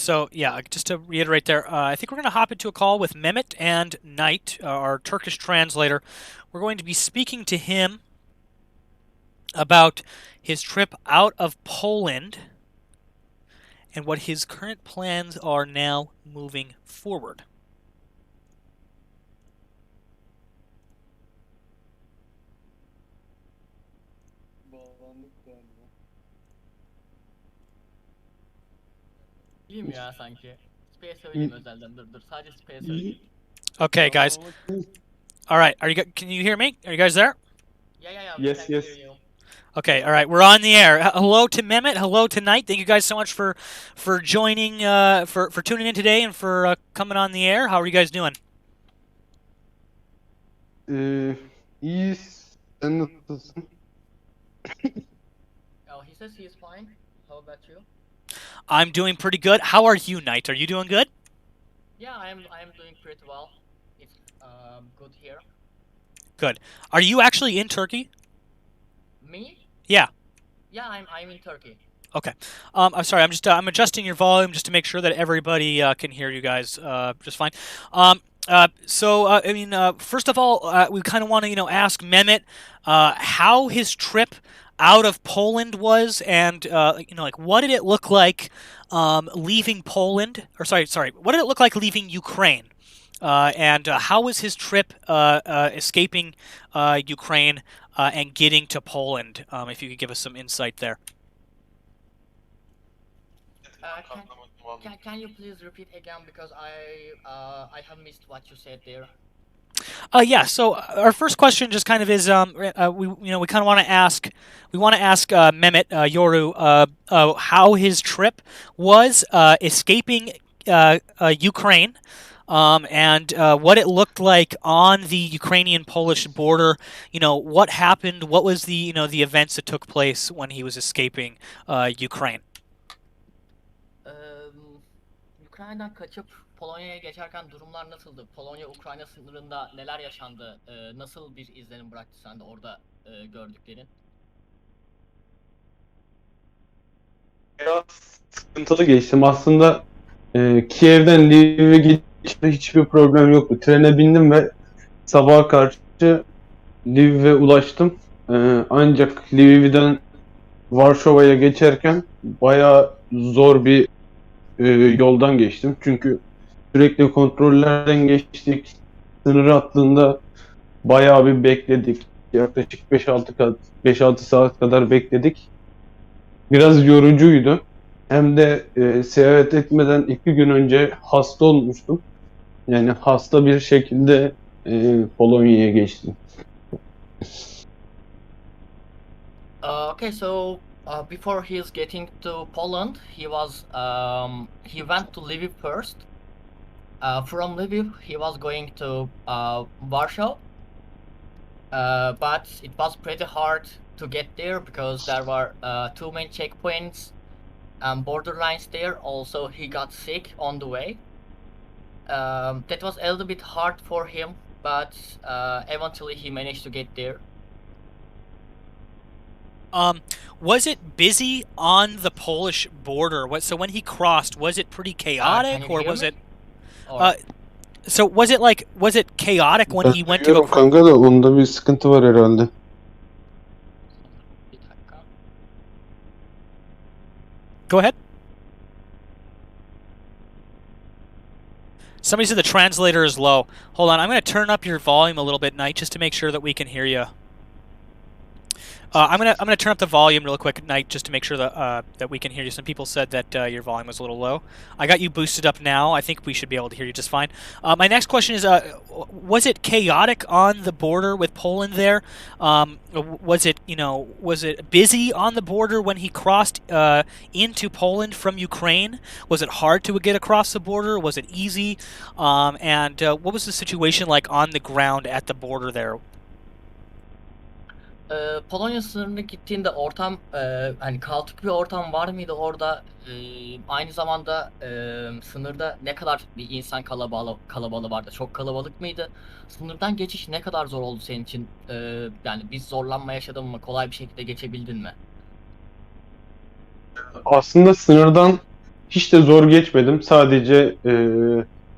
So yeah, just to reiterate there, I think we're going to hop into a call with Mehmet and Knight, our Turkish translator. We're going to be speaking to him about his trip out of Poland and what his current plans are now moving forward. İyiyim ya sanki. Space söyleyeyim özelden. Dur sadece space söyleyeyim. Okay, guys. All right. Can you hear me? Are you guys there? Yeah. Yes. Hear you. Okay. All right. We're on the air. Hello to Mehmet. Hello to Knight. Thank you guys so much for joining, for tuning in today and for coming on the air. How are you guys doing? İyiyiz. Sen nasılsın? Oh, he says he is fine. How about you? I'm doing pretty good. How are you, Knight? Are you doing good? Yeah, I am doing pretty well. It's good here. Good. Are you actually in Turkey? Me? Yeah. Yeah, I'm in Turkey. Okay. I'm sorry. I'm adjusting your volume just to make sure that everybody can hear you guys just fine. First of all, we kind of want to ask Mehmet how his trip out of Poland was, and what did it look like leaving Poland? Or sorry, what did it look like leaving Ukraine? And how was his trip escaping Ukraine and getting to Poland? If you could give us some insight there. Can you please repeat again, because I have missed what you said there. Yeah. So our first question just kind of is, we kind of want to ask, Mehmet Yoru how his trip was escaping Ukraine, and what it looked like on the Ukrainian-Polish border. What happened? What was the events that took place when he was escaping Ukraine? Ukrayna'dan kaçıp Polonya'ya geçerken durumlar nasıldı? Polonya-Ukrayna sınırında neler yaşandı? Nasıl bir izlenim bıraktı sende orada gördüklerin? Biraz sıkıntılı geçtim. Aslında Kiev'den Lviv'e gidişte hiçbir problem yoktu. Trene bindim ve sabaha karşı Lviv'e ulaştım. Ancak Lviv'den Varşova'ya geçerken bayağı zor bir yoldan geçtim. Çünkü sürekli kontrollerden geçtik. Sınır hattında bayağı bir bekledik. Yaklaşık 5-6 saat kadar bekledik. Biraz yorucuydu. Hem de seyahat etmeden 2 gün önce hasta olmuştum. Yani hasta bir şekilde Polonya'ya geçtim. Okay, so before he is getting to Poland, he went to Lviv first. From Lviv, he was going to Warsaw, but it was pretty hard to get there because there were 2 main checkpoints and border lines there. Also, he got sick on the way. That was a little bit hard for him, but eventually he managed to get there. Was it busy on the Polish border? So when he crossed, was it pretty chaotic, or was it? So was it chaotic when he went to go? Kanka da onda bir sıkıntı var herhalde. Go ahead. Somebody said the translator is low. Hold on, I'm going to turn up your volume a little bit, Knight, just to make sure that we can hear you. I'm gonna turn up the volume real quick, Knight, just to make sure that we can hear you. Some people said that your volume was a little low. I got you boosted up now. I think we should be able to hear you just fine. My next question is, was it chaotic on the border with Poland there? Was it busy on the border when he crossed into Poland from Ukraine? Was it hard to get across the border? Was it easy? And what was the situation like on the ground at the border there? Polonya sınırına gittiğinde ortam hani kaotik bir ortam var mıydı orada? Aynı zamanda sınırda ne kadar bir insan kalabalığı vardı? Çok kalabalık mıydı? Sınırdan geçiş ne kadar zor oldu senin için? Yani biz zorlanma yaşadın mı? Kolay bir şekilde geçebildin mi? Aslında sınırdan Hiç de zor geçmedim. Sadece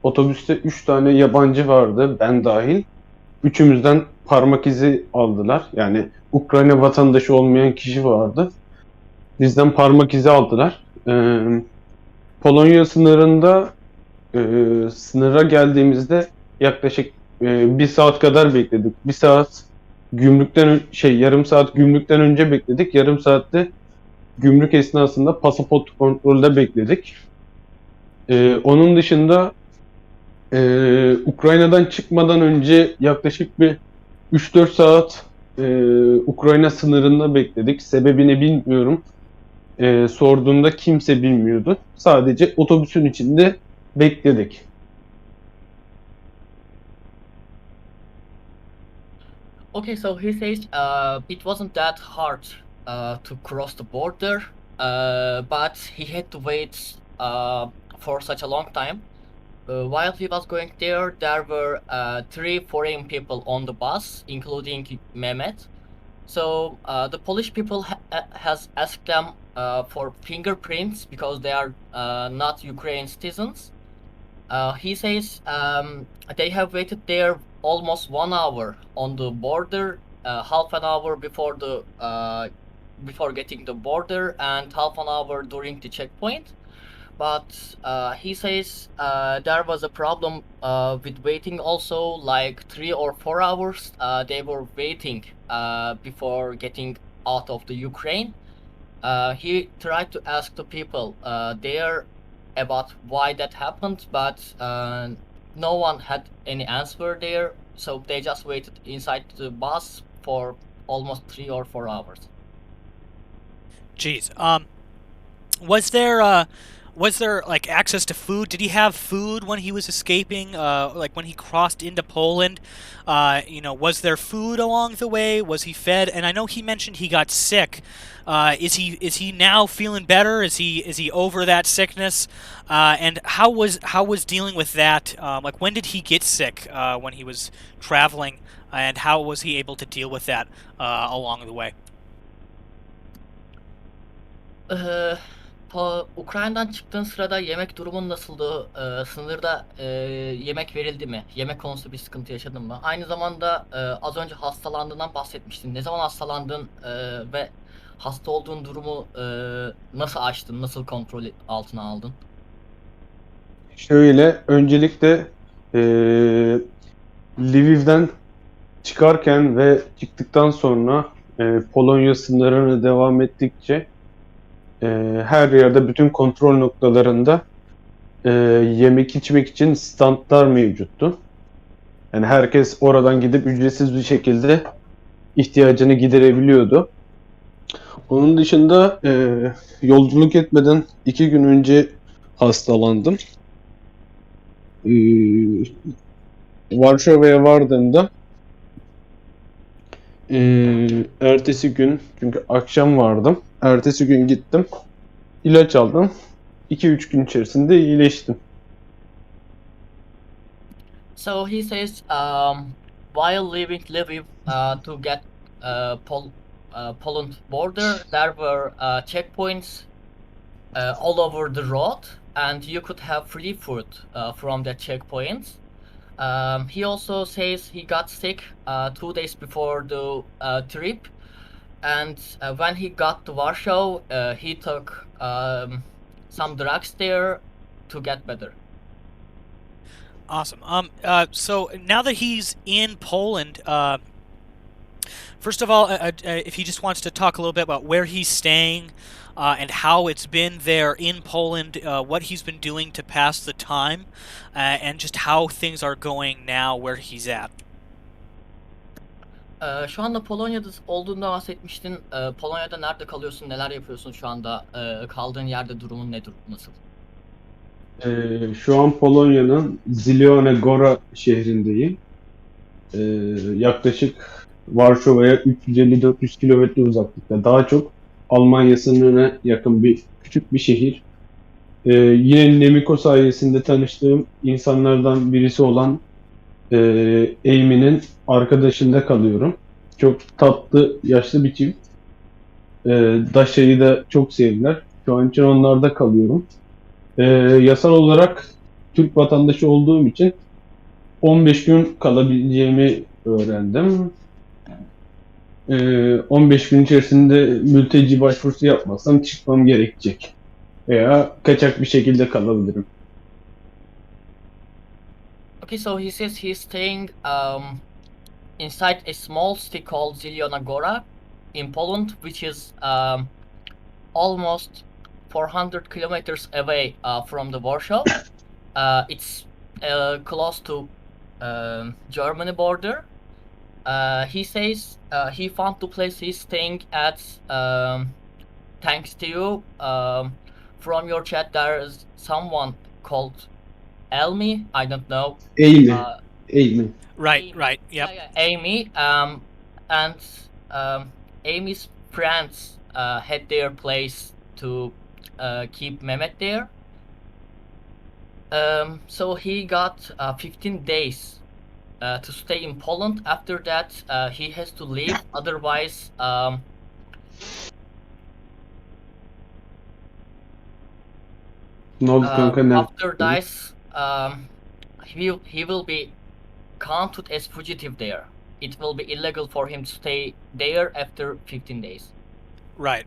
otobüste 3 tane yabancı vardı, ben dahil. Üçümüzden parmak izi aldılar. Yani Ukrayna vatandaşı olmayan kişi vardı. Bizden parmak izi aldılar. Polonya sınırında sınıra geldiğimizde yaklaşık 1 saat kadar bekledik. 1 saat yarım saat gümrükten önce bekledik. Yarım saatte gümrük esnasında pasaport kontrolde bekledik. Onun dışında Ukrayna'dan çıkmadan önce yaklaşık bir 3-4 saat Ukrayna sınırında bekledik. Sebebini bilmiyorum. Sorduğumda kimse bilmiyordu. Sadece otobüsün içinde bekledik. Okay, so he says it wasn't that hard to cross the border, but he had to wait for such a long time. While he was going there, there were three foreign people on the bus, including Mehmet. So the Polish people has asked them for fingerprints because they are not Ukrainian citizens. He says they have waited there almost 1 hour on the border, half an hour before the before getting the border, and half an hour during the checkpoint. But he says there was a problem with waiting also, like 3 or 4 hours. They were waiting before getting out of the Ukraine. He tried to ask the people there about why that happened, but no one had any answer there. So they just waited inside the bus for almost 3 or 4 hours. Jeez. Was there like access to food? Did he have food when he was escaping? Like when he crossed into Poland? Was there food along the way? Was he fed? And I know he mentioned he got sick. Is he now feeling better? Is he over that sickness? And how was dealing with that? Like when did he get sick? When he was traveling, and how was he able to deal with that along the way? Ukrayna'dan çıktığın sırada yemek durumun nasıldı? Sınırda yemek verildi mi? Yemek konusu bir sıkıntı yaşadın mı? Aynı zamanda az önce hastalandığından bahsetmiştin. Ne zaman hastalandın ve hasta olduğun durumu nasıl aştın? Nasıl kontrol altına aldın? Şöyle, öncelikle Lviv'den çıkarken ve çıktıktan sonra Polonya sınırına devam ettikçe her yerde, bütün kontrol noktalarında yemek içmek için standlar mevcuttu. Yani herkes oradan gidip ücretsiz bir şekilde ihtiyacını giderebiliyordu. Onun dışında yolculuk etmeden 2 gün önce hastalandım. Varşova'ya vardığımda ertesi gün, çünkü akşam vardım, ertesi gün gittim, ilaç aldım. 2-3 gün içerisinde iyileştim. So he says while leaving Lviv to get Poland border, there were checkpoints all over the road, and you could have free food from the checkpoints. He also says he got sick 2 days before the trip, and when he got to Warsaw, he took some drugs there to get better. Awesome. So now that he's in Poland, first of all, if he just wants to talk a little bit about where he's staying, and how it's been there in Poland, what he's been doing to pass the time, and just how things are going now where he's at. Şu anda Polonya'da olduğunda bahsetmiştin. Polonya'da nerede kalıyorsun, neler yapıyorsun şu anda? Kaldığın yerde durumun nedir, nasıl? Şu an Polonya'nın Zielone Góra şehrindeyim. Yaklaşık Varşova'ya 350-400 kilometre uzaklıkta. Daha çok Almanya sınırına yakın bir küçük bir şehir. Yine NEMICO sayesinde tanıştığım insanlardan birisi olan Amy'nin arkadaşında kalıyorum. Çok tatlı, yaşlı bir çift. Daşa'yı da çok sevdiler. Şu an için onlarda kalıyorum. Yasal olarak Türk vatandaşı olduğum için 15 gün kalabileceğimi öğrendim. 15 gün içerisinde mülteci başvurusu yapmazsam çıkmam gerekecek. Veya kaçak bir şekilde kalabilirim. Okay, so he says he's staying inside a small city called Zielona in Poland, which is almost 400 kilometers away from the Warsaw. It's close to Germany border. He says he found the place he's staying at thanks to you. From your chat, there is someone called Elmi. I don't know. Eğimi. Uh, Eğimi. Right, right, yep. Yeah, Amy. And Amy's friends had their place to keep Mehmet there. So he got 15 days to stay in Poland. After that, he has to leave. Otherwise, Ne oldu kanka? Ne? after this, he will be counted as fugitive there. It will be illegal for him to stay there after 15 days. Right.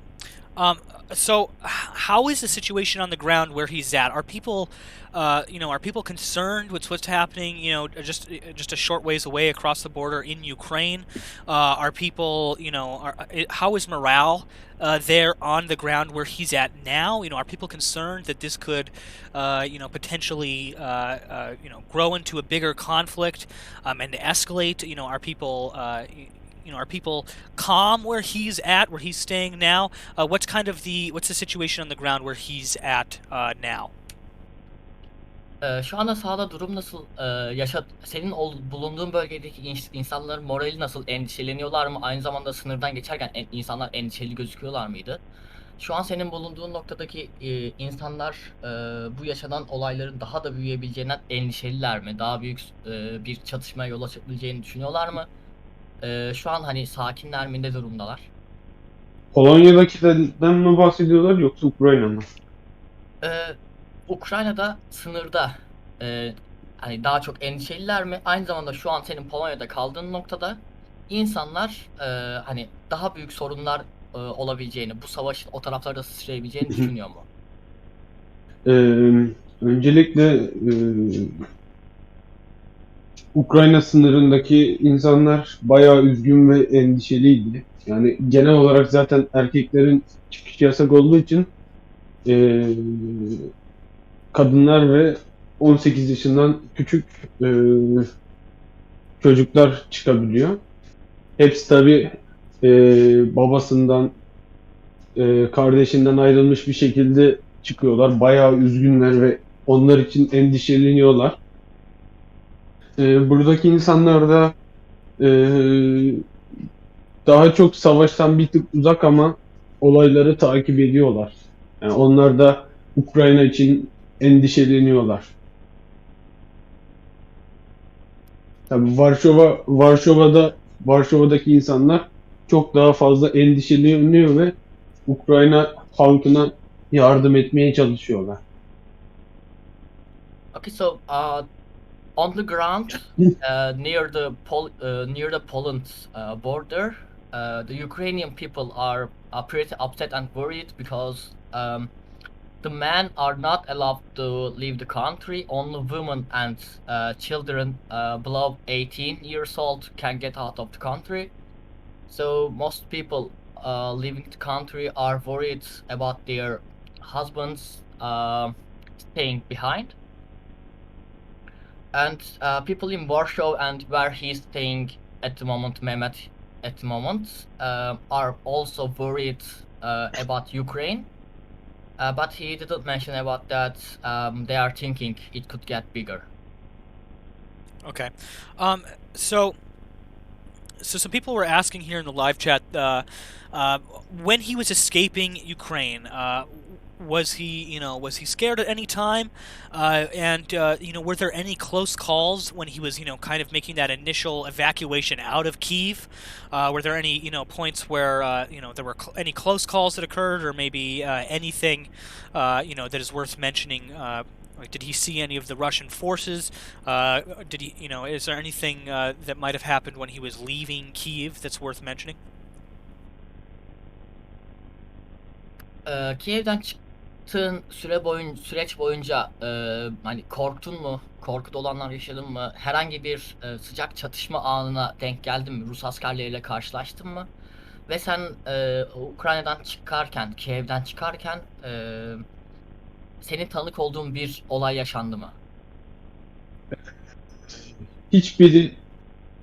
So how is the situation on the ground where he's at? Are people, are people concerned with what's happening? Just a short ways away across the border in Ukraine. Are people, how is morale there on the ground where he's at now? Are people concerned that this could, potentially, grow into a bigger conflict and escalate? Are people are people calm where he's at, where he's staying now? What's the situation on the ground where he's at now? Şu anda sahada durum nasıl? Senin bulunduğun bölgedeki insanların morali nasıl? Endişeleniyorlar mı? Aynı zamanda sınırdan geçerken insanlar endişeli gözüküyorlar mıydı? Şu an senin bulunduğun noktadaki insanlar bu yaşanan olayların daha da büyüyebileceğinden endişeliler mi? Daha büyük bir çatışmaya yol açabileceğini düşünüyorlar mı? Şu an hani sakinler mi, ne durumdalar? Polonya'dakilerden mi bahsediyorlar yoksa Ukrayna mı? Ukrayna'da sınırda hani daha çok endişeliler mi? Aynı zamanda şu an senin Polonya'da kaldığın noktada insanlar hani daha büyük sorunlar olabileceğini, bu savaşın o taraflarda sıçrayabileceğini düşünüyor mu? Öncelikle Ukrayna sınırındaki insanlar bayağı üzgün ve endişeliydi. Yani genel olarak zaten erkeklerin çıkış yasak olduğu için kadınlar ve 18 yaşından küçük çocuklar çıkabiliyor. Hepsi tabii babasından, kardeşinden ayrılmış bir şekilde çıkıyorlar. Bayağı üzgünler ve onlar için endişeleniyorlar. Buradaki insanlar da daha çok savaştan bir tık uzak ama olayları takip ediyorlar. Yani onlar da Ukrayna için endişeleniyorlar. Tabii Varşova'daki insanlar çok daha fazla endişeleniyor ve Ukrayna halkına yardım etmeye çalışıyorlar. Okay, so on the ground near the Poland border, the Ukrainian people are pretty upset and worried because the men are not allowed to leave the country. Only women and children below 18 years old can get out of the country. So most people leaving the country are worried about their husbands staying behind. And people in Warsaw and where he's staying at the moment, Mehmet, at the moment, are also worried about Ukraine. But he didn't mention about that. They are thinking it could get bigger. Okay. So some people were asking here in the live chat when he was escaping Ukraine, Was he scared at any time? Were there any close calls when he was, kind of making that initial evacuation out of Kyiv? Were there any, points where, there were any close calls that occurred, or maybe anything, that is worth mentioning? Like, did he see any of the Russian forces? Is there anything that might have happened when he was leaving Kyiv that's worth mentioning? Kiev'den çıktığın süreç boyunca hani korktun mu? Korkuda olanlar yaşadın mı? Herhangi bir sıcak çatışma anına denk geldin mi? Rus askerleriyle karşılaştın mı? Ve sen Ukrayna'dan çıkarken, Kiev'den çıkarken senin tanık olduğun bir olay yaşandı mı?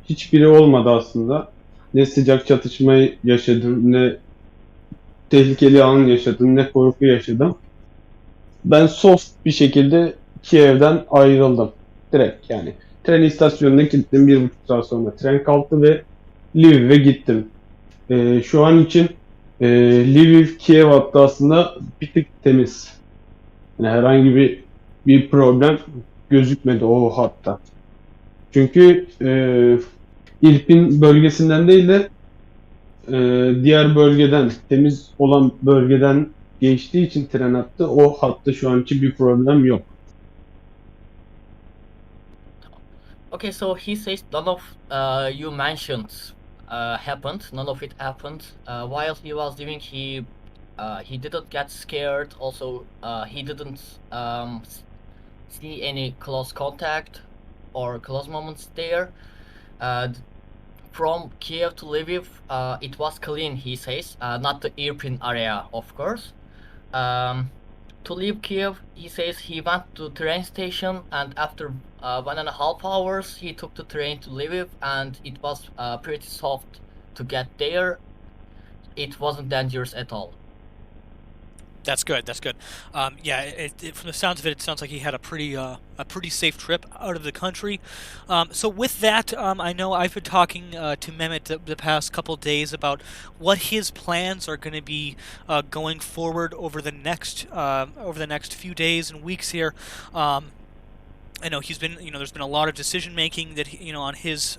Hiçbiri olmadı aslında. Ne sıcak çatışmayı yaşadım, ne tehlikeli an yaşadım, ne korku yaşadım. Ben soft bir şekilde Kiev'den ayrıldım. Direkt yani. Tren istasyonuna gittim. 1,5 saat sonra tren kalktı ve Lviv'e gittim. Şu an için Lviv-Kiev hattı aslında bir tık temiz. Yani herhangi bir problem gözükmedi o hatta. Çünkü İrpin bölgesinden değil de diğer bölgeden, temiz olan bölgeden geçtiği için tren hattı, o hatta şu an için bir problem yok. Okay, so he says none of you mentioned happened. None of it happened while he was living. He didn't get scared. Also, he didn't see any close contact or close moments there. From Kiev to Lviv, it was clean. He says, not the Irpin area, of course. To leave Kiev, he says he went to train station, and after 1.5 hours he took the train to Lviv, and it was pretty soft to get there. It wasn't dangerous at all. That's good. That's good. From the sounds of it, it sounds like he had a pretty safe trip out of the country. So with that, I know I've been talking to Mehmet the past couple of days about what his plans are going to be going forward over the next few days and weeks here. I know he's been, there's been a lot of decision making that on his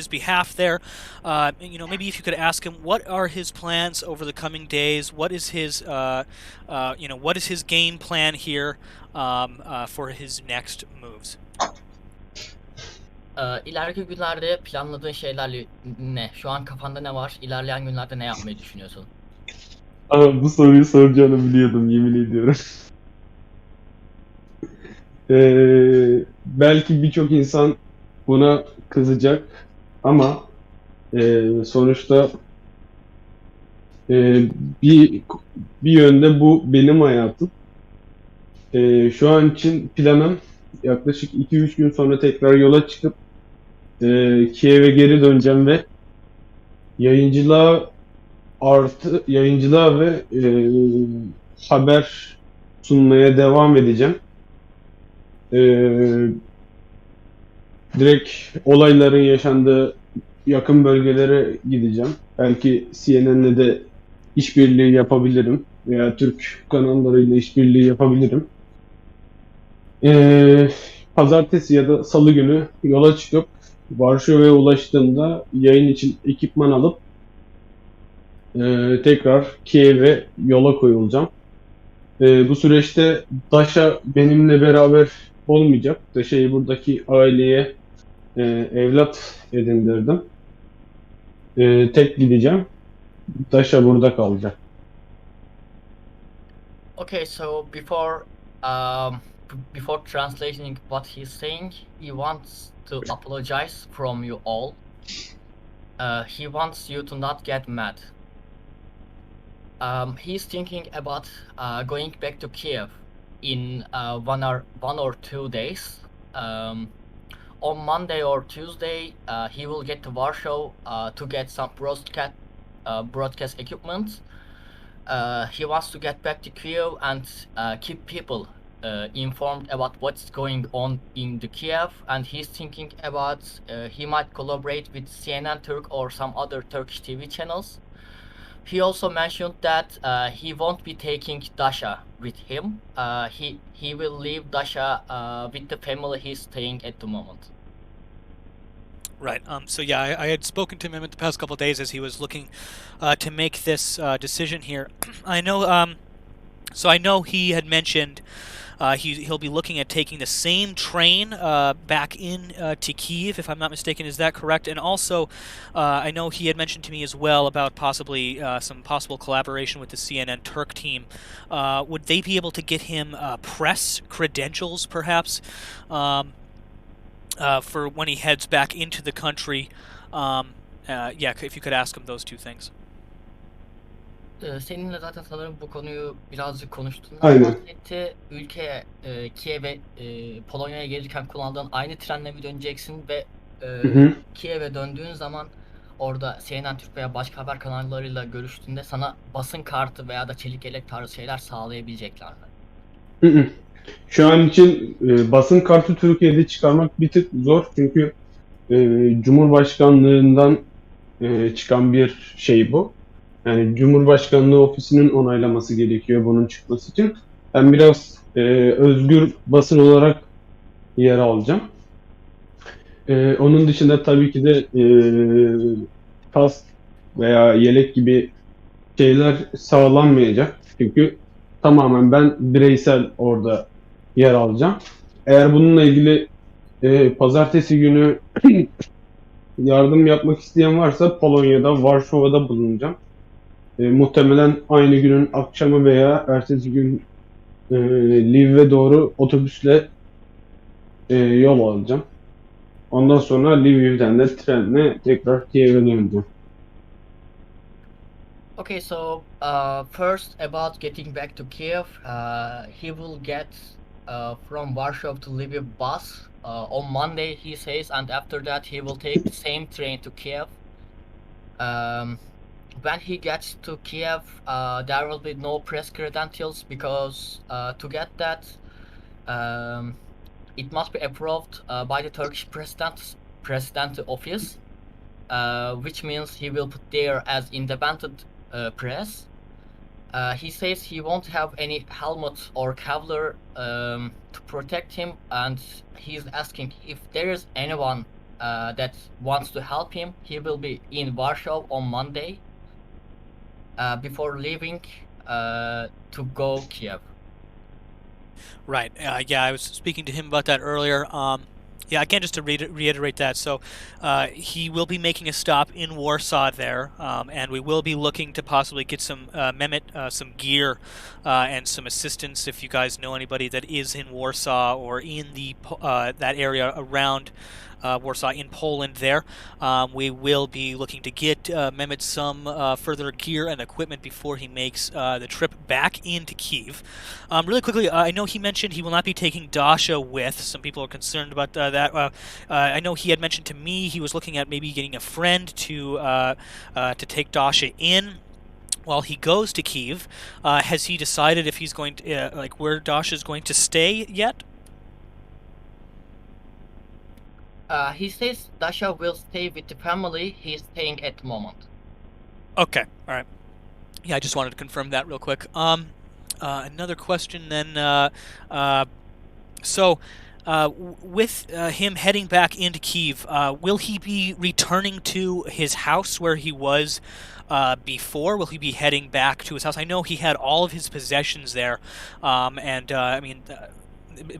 behalf there. Maybe if you could ask him, what are his plans over the coming days? What is his game plan here for his next moves? İleriki günlerde planladığın şeyler ne? Şu an kafanda ne var? İlerleyen günlerde ne yapmayı düşünüyorsun? Ama bu soruyu soracağını biliyordum, yemin ediyorum. Belki birçok insan buna kızacak ama sonuçta bir yönde bu benim hayatım. Şu an için planım yaklaşık 2-3 gün sonra tekrar yola çıkıp Kiev'e geri döneceğim ve yayıncılığa ve haber sunmaya devam edeceğim. Direkt olayların yaşandığı yakın bölgelere gideceğim. Belki CNN'le de işbirliği yapabilirim veya Türk kanallarıyla işbirliği yapabilirim. Pazartesi ya da Salı günü yola çıkıp Varşova'ya ulaştığımda yayın için ekipman alıp tekrar Kiev'e yola koyulacağım. Bu süreçte Daşa benimle beraber olmayacak. Daşa'yı buradaki aileye evlat edindirdim. Tek gideceğim. Daşa burada kalacak. Okay, so before translating what he's saying, he wants to apologize from you all. He wants you to not get mad. He's thinking about going back to Kiev in 1 or 2 days. On Monday or Tuesday, he will get to Warsaw to get some broadcast equipment. He wants to get back to Kiev and keep people informed about what's going on in the Kiev, and he's thinking about he might collaborate with CNN Turk or some other Turkish TV channels. He also mentioned that he won't be taking Dasha with him. He will leave Dasha with the family he's staying at the moment. Right. So yeah, I had spoken to him in the past couple of days as he was looking to make this decision here. I know. So I know he had mentioned he'll be looking at taking the same train back in to Kyiv, if I'm not mistaken. Is that correct? And also, I know he had mentioned to me as well about possibly some possible collaboration with the CNN Turk team. Would they be able to get him press credentials, perhaps, for when he heads back into the country? Yeah, if you could ask him those two things. Seninle zaten sanırım bu konuyu birazcık konuştuğundan Aynen. bahsetti. Ülkeye, Kiev'e, Polonya'ya gelirken kullandığın aynı trenle mi döneceksin ve Kiev'e döndüğün zaman orada CNN Türk veya başka haber kanallarıyla görüştüğünde sana basın kartı veya da çelik yelek tarzı şeyler sağlayabilecekler mi? Şu an için basın kartı Türkiye'de çıkarmak bir tık zor çünkü Cumhurbaşkanlığından çıkan bir şey bu. Yani Cumhurbaşkanlığı ofisinin onaylaması gerekiyor bunun çıkması için. Ben biraz özgür basın olarak yer alacağım. Onun dışında tabii ki de kask veya yelek gibi şeyler sağlanmayacak. Çünkü tamamen ben bireysel orada yer alacağım. Eğer bununla ilgili pazartesi günü yardım yapmak isteyen varsa Polonya'da, Varşova'da bulunacağım. Muhtemelen aynı günün akşamı veya ertesi gün Lviv'e doğru otobüsle yol alacağım. Ondan sonra Lviv'den de trenle tekrar Kiev'e döneceğim. Okay, so first about getting back to Kiev, he will get from Warsaw to Lviv bus on Monday, he says, and after that he will take the same train to Kiev. When he gets to Kiev, there will be no press credentials because to get that, it must be approved by the Turkish president office, which means he will put there as independent press. He says he won't have any helmet or Kevlar to protect him, and he's asking if there is anyone that wants to help him. He will be in Warsaw on Monday before leaving to go Kiev. Right. Yeah, I was speaking to him about that earlier. Yeah, again, just to reiterate that. So he will be making a stop in Warsaw there, and we will be looking to possibly get some Mehmet, some gear and some assistance if you guys know anybody that is in Warsaw or in the that area around Warsaw in Poland there. We will be looking to get Mehmet some further gear and equipment before he makes the trip back into Kyiv. Really quickly, I know he mentioned he will not be taking Dasha with. Some people are concerned about that. I know he had mentioned to me he was looking at maybe getting a friend to take Dasha in while he goes to Kyiv. Has he decided if he's going to like where Dasha is going to stay yet? He says Dasha will stay with the family he's staying at the moment. Okay, all right. Yeah, I just wanted to confirm that real quick. Another question then. So, with him heading back into Kyiv, will he be returning to his house where he was before? Will he be heading back to his house? I know he had all of his possessions there, and I mean,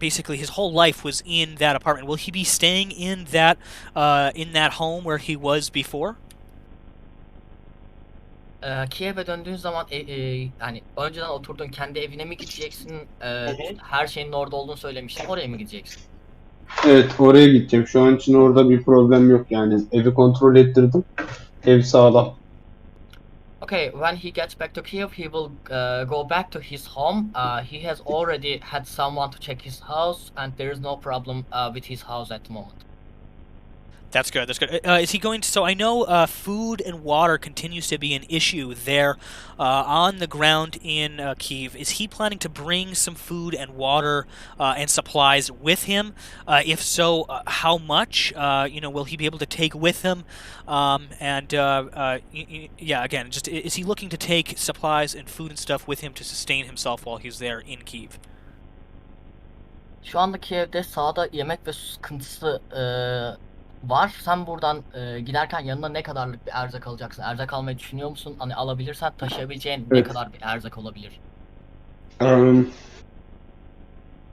basically his whole life was in that apartment. Will he be staying in that home where he was before? Kiev'e döndüğün zaman yani önceden oturduğun kendi evine mi gideceksin? Her şeyin orada olduğunu söylemiştin. Oraya mı gideceksin? Evet, oraya gideceğim. Şu an için orada bir problem yok yani. Evi kontrol ettirdim. Ev sağlam. Okay, when he gets back to Kiev, he will go back to his home. He has already had someone to check his house, and there is no problem with his house at the moment. That's good. That's good. Is he going to? So I know food and water continues to be an issue there on the ground in Kyiv. Is he planning to bring some food and water and supplies with him? If so, how much? Will he be able to take with him? Yeah, again, just is he looking to take supplies and food and stuff with him to sustain himself while he's there in Kyiv? Şu anda Kiev'de sağda yemek ve su sıkıntısı var. Sen buradan giderken yanına ne kadarlık bir erzak alacaksın? Erzak almayı düşünüyor musun? Hani alabilirsen taşıyabileceğin ne Evet. kadar bir erzak olabilir?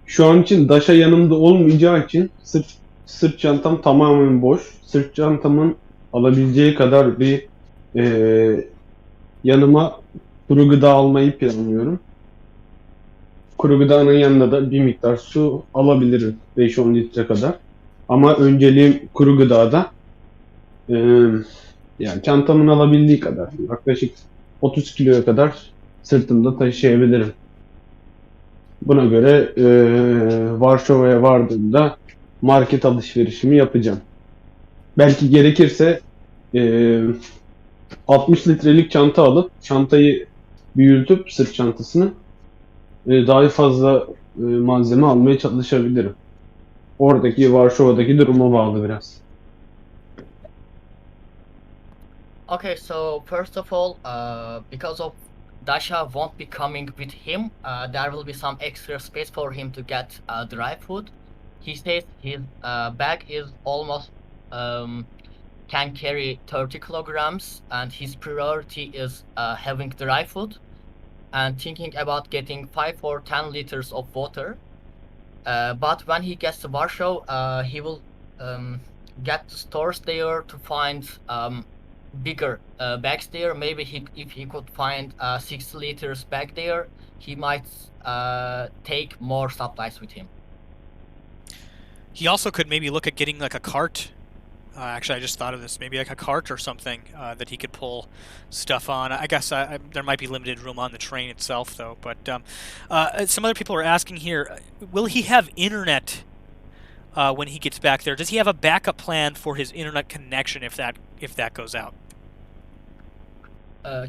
Şu an için Daşa yanımda olmayacağı için sırt çantam tamamen boş. Sırt çantamın alabileceği kadar bir yanıma kuru gıda almayı planlıyorum. Kuru gıdanın yanında da bir miktar su alabilirim. 5-10 litre kadar. Ama önceliğim kuru gıdada. Yani çantamın alabildiği kadar. Yaklaşık 30 kiloya kadar sırtımda taşıyabilirim. Buna göre Varşova'ya vardığımda market alışverişimi yapacağım. Belki gerekirse 60 litrelik çanta alıp çantayı büyütüp sırt çantasını daha fazla malzeme almaya çalışabilirim. Oradaki Varşova'daki duruma bağlı biraz. Okay, so first of all, because of Dasha won't be coming with him, there will be some extra space for him to get dry food. He says his bag is almost can carry 30 kilograms, and his priority is having dry food and thinking about getting 5 or 10 liters of water. But when he gets to Warsaw, he will get the stores there to find bigger bags there. Maybe if he could find 60 liters bag there, he might take more supplies with him. He also could maybe look at getting like a cart. Actually, I just thought of this. Maybe like a cart or something that he could pull stuff on. I guess there might be limited room on the train itself, though. But some other people are asking here, will he have internet when he gets back there? Does he have a backup plan for his internet connection if that goes out?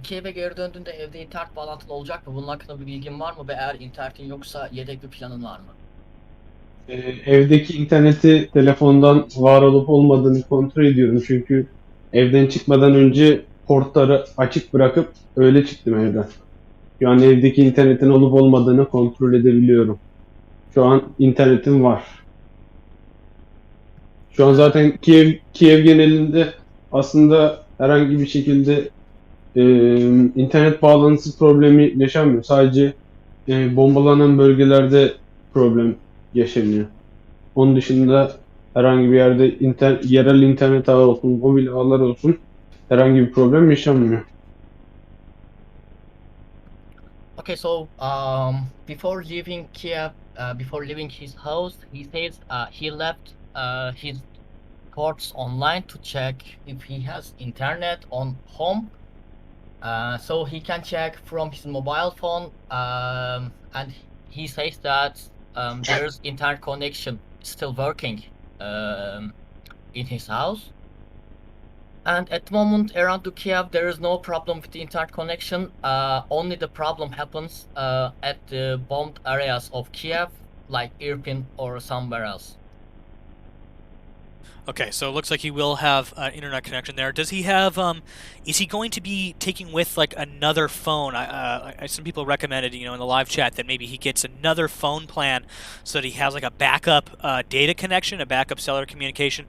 Kiev'e geri döndüğünde evde internet bağlantılı olacak mı? Bunun hakkında bir bilgin var mı? Ve eğer internetin yoksa yedek bir planın var mı? Evdeki interneti telefondan var olup olmadığını kontrol ediyorum. Çünkü evden çıkmadan önce portları açık bırakıp öyle çıktım evden. Şu an evdeki internetin olup olmadığını kontrol edebiliyorum. Şu an internetim var. Şu an zaten Kiev genelinde aslında herhangi bir şekilde internet bağlantısı problemi yaşanmıyor. Sadece bombalanan bölgelerde problem yaşanıyor. Onun dışında herhangi bir yerde yerel internet ağı olsun, mobil ağlar olsun herhangi bir problem yaşanmıyor. Okay, so before leaving Kiev, before leaving his house, he says he left his ports online to check if he has internet on home. So he can check from his mobile phone, and he says that there's internet connection still working in his house. And at the moment around to Kiev there is no problem with the internet connection. Only the problem happens at the bombed areas of Kiev, like Irpin or somewhere else. Okay, so it looks like he will have an internet connection there. Does he have? Is he going to be taking with like another phone? Some people recommended, in the live chat, that maybe he gets another phone plan so that he has like a backup data connection, a backup cellular communication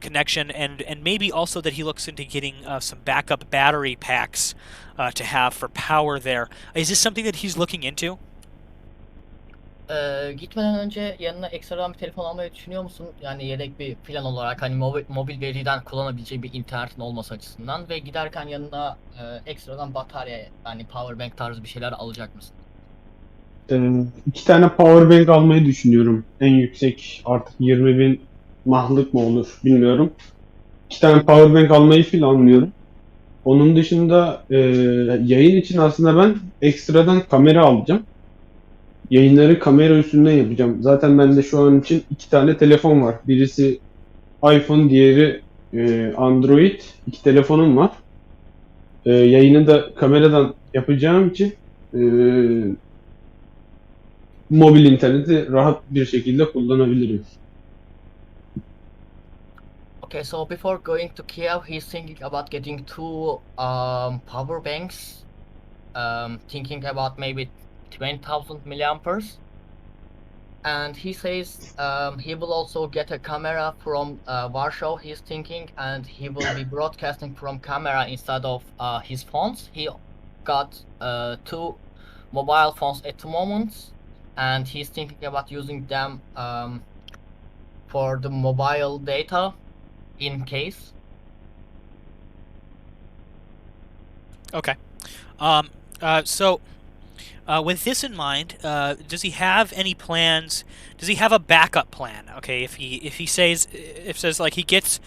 connection, and maybe also that he looks into getting some backup battery packs to have for power there. Is this something that he's looking into? Gitmeden önce yanına ekstradan bir telefon almayı düşünüyor musun? Yani yedek bir plan olarak, hani mobil veriden kullanabileceği bir internetin olması açısından ve giderken yanına ekstradan batarya, yani power bank tarzı bir şeyler alacak mısın? 2 tane power bank almayı düşünüyorum. En yüksek artık 20.000 mahlık mı olur bilmiyorum. 2 tane power bank almayı planlıyorum. Onun dışında yayın için aslında ben ekstradan kamera alacağım. Yayınları kamera üstünden yapacağım. Zaten bende şu an için 2 tane telefon var. Birisi iPhone, diğeri Android. 2 telefonum var. Yayını da kameradan yapacağım için mobil interneti rahat bir şekilde kullanabilirim. Okay, so before going to Kiev, he's thinking about getting 2 power banks, thinking about maybe 20,000 milliamperes. And he says he will also get a camera from Warsaw, he's thinking, and he will be broadcasting from camera instead of his phones. He got 2 mobile phones at the moment, and he's thinking about using them for the mobile data in case. Okay. So, with this in mind, does he have any plans? Does he have a backup plan? Okay, if he says like he gets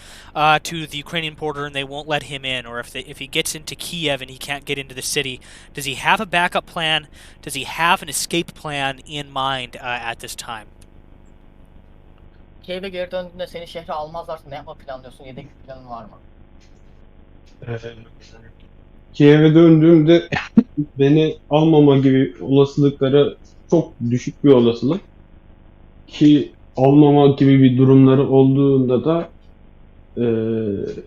to the Ukrainian border and they won't let him in, or if he gets into Kiev and he can't get into the city, does he have a backup plan? Does he have an escape plan in mind at this time? Kiev'e geri döndüğünde seni şehre almazlarsa ne yapma planlıyorsun? Yedek bir planın var mı? Kiev'e döndüğümde beni almama gibi olasılıkları çok düşük bir olasılık. Ki almama gibi bir durumları olduğunda da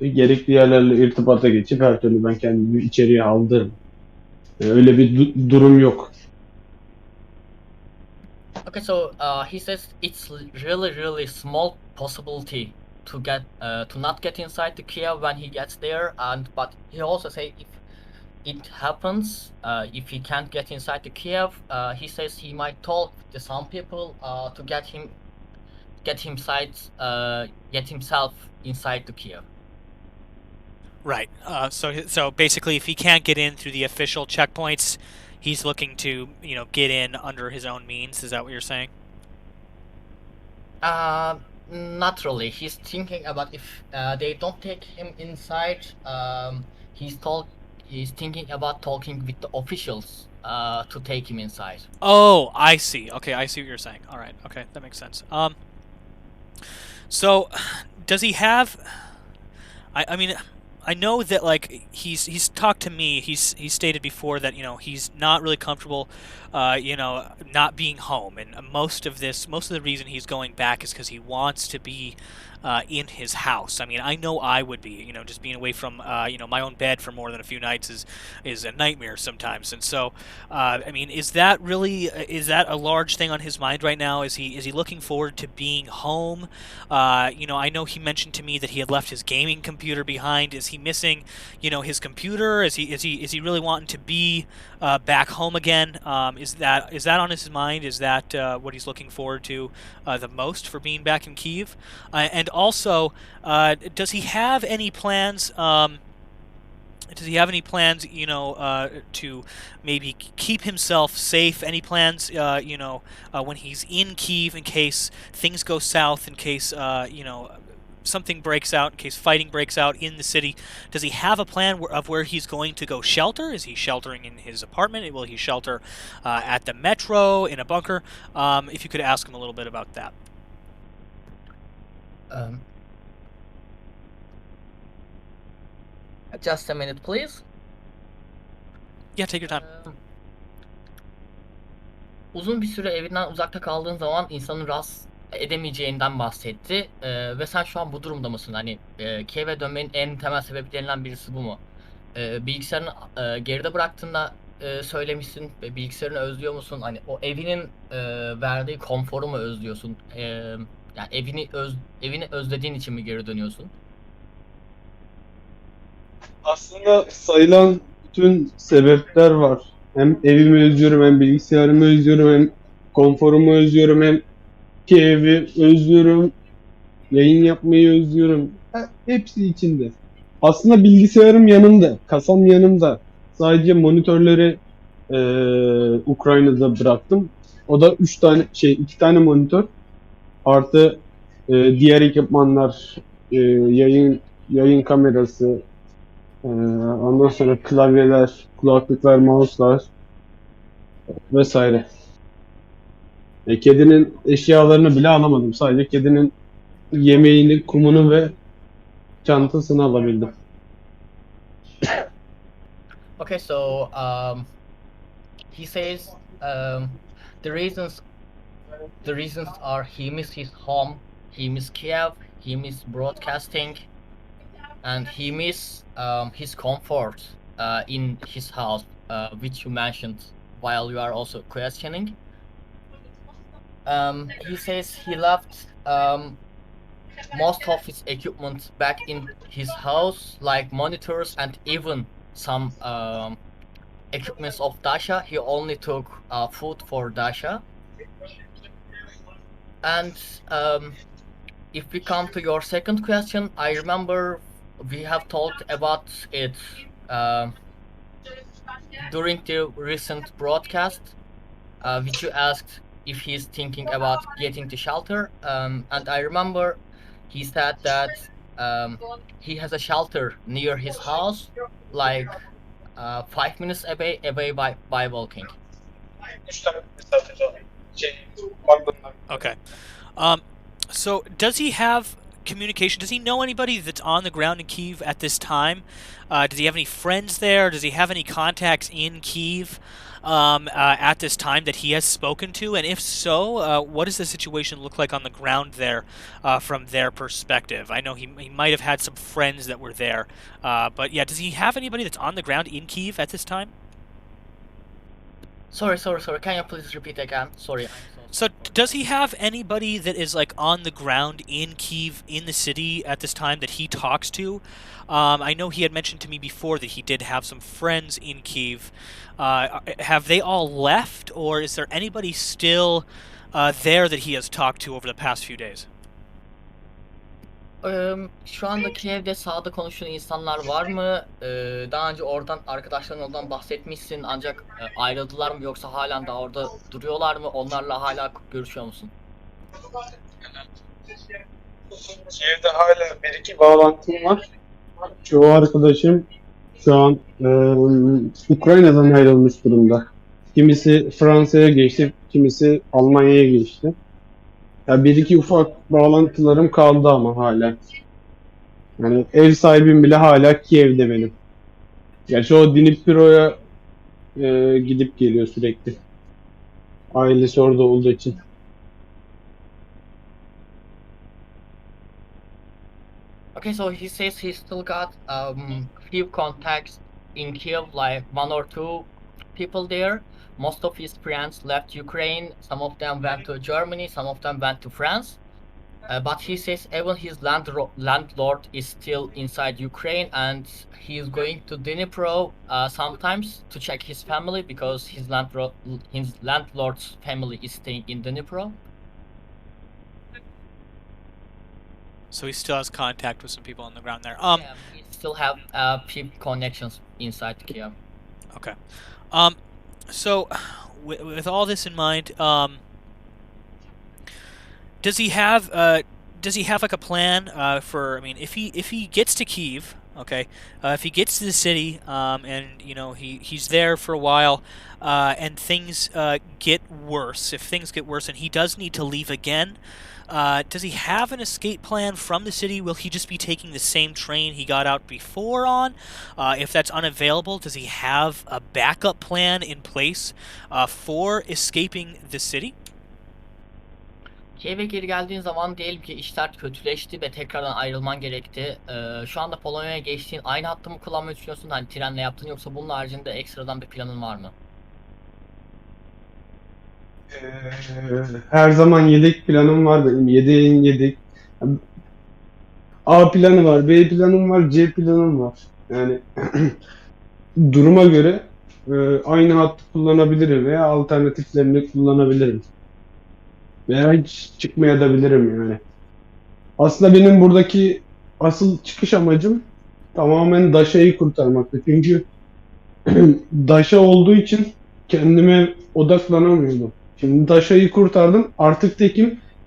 gerekli yerlerle irtibata geçip her türlü ben kendimi içeriye aldırırım. Öyle bir durum yok. Okay, so he says it's really small possibility to get to not get inside the Kiev when he gets there, and but he also say if it happens, if he can't get inside the Kiev, he says he might talk to some people to get himself inside the Kiev. Right. So basically, if he can't get in through the official checkpoints, he's looking to get in under his own means. Is that what you're saying? Not really. He's thinking about if they don't take him inside. He's thinking about talking with the officials to take him inside. Oh, I see. Okay, I see what you're saying. All right. Okay, that makes sense. So does he have? I mean, I know that like he's talked to me. He's stated before that he's not really comfortable, not being home, and most of the reason he's going back is because he wants to be in his house. I mean, I know I would be. Just being away from my own bed for more than a few nights is a nightmare sometimes. And so, I mean, is that a large thing on his mind right now? Is he looking forward to being home? I know he mentioned to me that he had left his gaming computer behind. Is he missing, his computer? Is he really wanting to be back home again? Is that on his mind? Is that what he's looking forward to the most for being back in Kyiv? And also, does he have any plans? To maybe keep himself safe? Any plans, when he's in Kyiv, in case things go south, in case something breaks out, in case fighting breaks out in the city? Does he have a plan of where he's going to go shelter? Is he sheltering in his apartment? Will he shelter at the metro, in a bunker? If you could ask him a little bit about that. Just a minute, please. Yeah, take your time. Uzun bir süre evinden uzakta kaldığın zaman insanın rahatsız edemeyeceğinden bahsetti. Ve sen şu an bu durumda mısın? Hani Kiev'e dönmenin en temel sebeplerinden birisi bu mu? Bilgisayarını geride bıraktığında söylemişsin ve bilgisayarını özlüyor musun? Hani o evinin verdiği konforu mu özlüyorsun? Yani evini özlediğin için mi geri dönüyorsun? Aslında sayılan bütün sebepler var. Hem evimi özlüyorum, hem bilgisayarımı özlüyorum, hem konforumu özlüyorum, hem evi özlüyorum, yayın yapmayı özlüyorum. Hepsi içinde. Aslında bilgisayarım yanımda, kasam yanımda. Sadece monitörleri Ukrayna'da bıraktım. O da 2 tane monitör artı diğer ekipmanlar, yayın kamerası, ondan sonra klavyeler, kulaklıklar, mouse'lar vesaire. Kedinin eşyalarını bile alamadım. Sadece kedinin yemeğini, kumunu ve çantasını alabildim. Okay, so he says the reasons are he missed his home, he missed Kiev, he missed broadcasting, and he missed his comfort in his house, which you mentioned while you are also questioning. He says he left most of his equipment back in his house, like monitors and even some equipments of Dasha. He only took food for Dasha. And if we come to your second question, I remember we have talked about it during the recent broadcast, which you asked if he's thinking about getting to shelter. And I remember he said that he has a shelter near his house, like 5 minutes away by walking. Okay. So does he have communication? Does he know anybody that's on the ground in Kyiv at this time? Does he have any friends there? Does he have any contacts in Kyiv at this time that he has spoken to? And if so, what does the situation look like on the ground there from their perspective? I know he might have had some friends that were there, but yeah, does he have anybody that's on the ground in Kyiv at this time? Sorry. Can you please repeat again? Sorry. So does he have anybody that is like on the ground in Kyiv, in the city at this time that he talks to? I know he had mentioned to me before that he did have some friends in Kyiv. Have they all left, or is there anybody still there that he has talked to over the past few days? Şu anda Kiev'de sağda konuşan insanlar var mı? Daha önce oradan arkadaşların oradan bahsetmişsin ancak ayrıldılar mı yoksa halen daha orada duruyorlar mı? Onlarla hala görüşüyor musun? Kiev'de hala bir iki bağlantım var. Çoğu arkadaşım şu an Ukrayna'dan ayrılmış durumda. Kimisi Fransa'ya geçti, kimisi Almanya'ya geçti. Ya bir iki ufak bağlantılarım kaldı ama hala. Yani ev sahibim bile hala Kiev'de benim. Gerçi o Dnipro'ya gidip geliyor sürekli. Ailesi orada olduğu için. Okay, so he says he still got few contacts in Kiev, like one or two people there. Most of his friends left Ukraine. Some of them went to Germany. Some of them went to France. But he says even his landlord is still inside Ukraine, and he is going to Dnipro sometimes to check his family because his landlord's family is staying in Dnipro. So he still has contact with some people on the ground there. Yeah, we still have few connections inside Kiev. Okay. So with all this in mind, does he have like a plan for? I mean, if he gets to Kyiv, okay, if he gets to the city, and you know he's there for a while, and things get worse. If things get worse, and he does need to leave again. Does he have an escape plan from the city? Will he just be taking the same train he got out before on? If that's unavailable, does he have a backup plan in place for escaping the city? Kiev'e geri geldiğin zaman diyelim ki işler kötüleşti ve tekrardan ayrılman gerekti. Şu anda Polonya'ya geçtiğin aynı hattı mı kullanmayı düşünüyorsun? Hani trenle yaptın yoksa bunun haricinde ekstradan bir planın var mı? Her zaman yedek planım var benim. Yedeğin yedek. A planı var, B planım var, C planım var. Yani duruma göre aynı hattı kullanabilirim veya alternatiflerini kullanabilirim. Veya hiç çıkmayabilirim yani. Aslında benim buradaki asıl çıkış amacım tamamen Daşa'yı kurtarmaktı. Çünkü Daşa olduğu için kendime odaklanamıyordum. Şimdi Daşa'yı kurtardım. Artık